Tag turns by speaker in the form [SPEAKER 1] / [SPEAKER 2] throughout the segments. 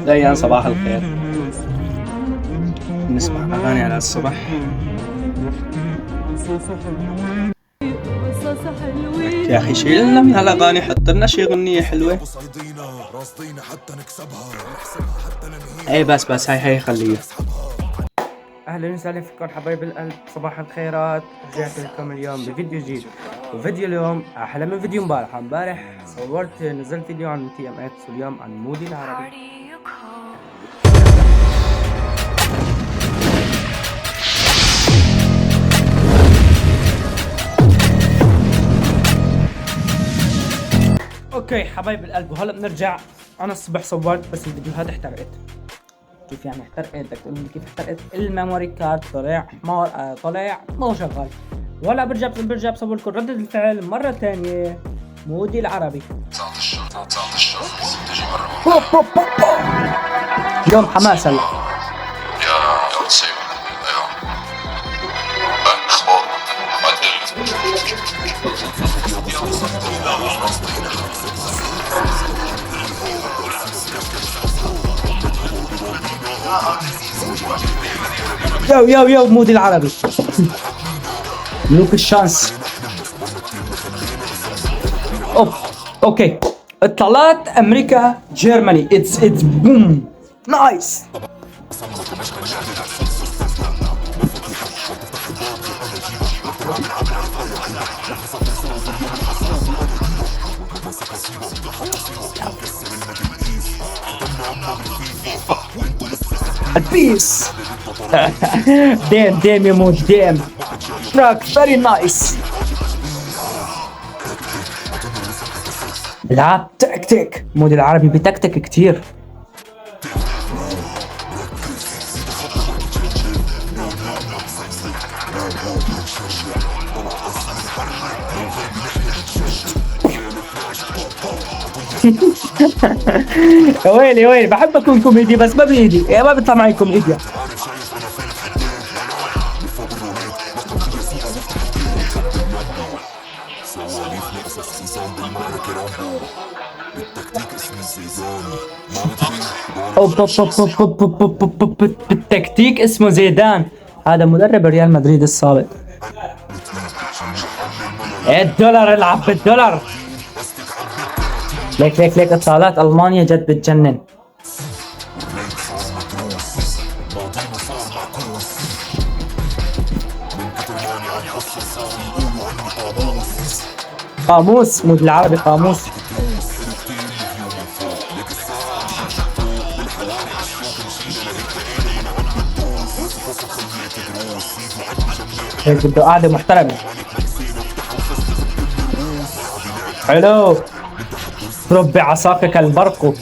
[SPEAKER 1] دايما صباح الخير. نسمع أغاني على الصبح. يا أخي شيلنا من هالأغاني، حط لنا شي أغنية حلوة. اي بس هاي خليها. اهلا وسهلا فيكم حبايب القلب، صباح الخيرات. رجعت لكم اليوم بفيديو جديد، وفيديو اليوم احلى من فيديو امبارح صورت نزلت فيديو عن تي ام اكس، واليوم عن مودي العربي. اوكي حبايب القلب، وهلا بنرجع. انا الصبح صورت بس الفيديو هذا احترقت. كيف يعني احترقت؟ بدك تقول لي كيف احترقت؟ الميموري كارد طلع حمار، طلع مو شغال. ولا برجع بصور لكم ردة الفعل مرة ثانية. مودي العربي
[SPEAKER 2] 19 تجي مرة
[SPEAKER 1] اليوم حماس هلا.
[SPEAKER 2] يا سيف ايوه اخبار
[SPEAKER 1] يو مودي العربي. ملوك الشانس. اوكي اطلالات امريكا جيرماني. اتس بوم نايس. البيس. ديم يا مود ديم. تراك فيري نايس. بلعب تكتيك. مود العربي بتكتك كتير. يا ويلي بحب اكون كوميدي بس ما بايدي، ما بيطلع معي كوميديا. بالتكتيك اسمه زيدان، هذا مدرب ريال مدريد السابق. الدولار، العب بالدولار. ليك اتصالات المانيا جد بتجنن. قاموس. مود العربي قاموس. هيك بده قاعدة محترمة. حلو. ربي عصاك كالبرق.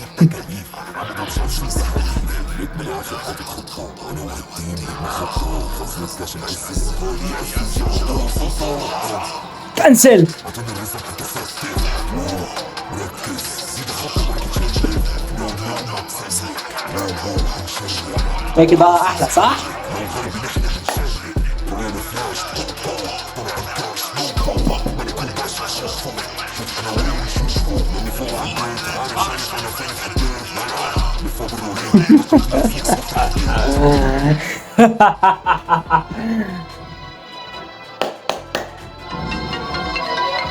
[SPEAKER 1] كنسل. هيك بقى احلى صح؟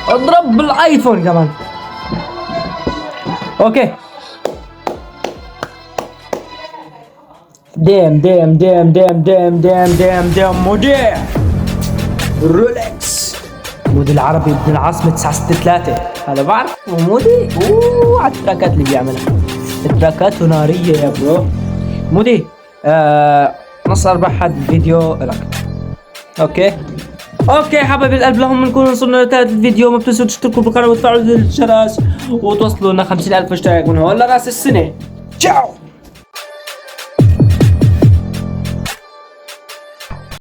[SPEAKER 1] اضرب بالايفون كمان. اوكي ديم مودي رولكس. مودي العربي ابن العاصمة 963. هذا بعرف مودي. على التراكات اللي بيعملها، التراكات نارية يا برو. مودي نص ارباح هذا الفيديو لك. اوكي حبايب القلب، لهم نكون وصلنا لنهاية الفيديو. ما بتنسوا تشتركوا بالقناة وتفعلوا زر الجرس وتوصلوا لنا 50,000 اشتراك من هون لراس السنة. تشاو.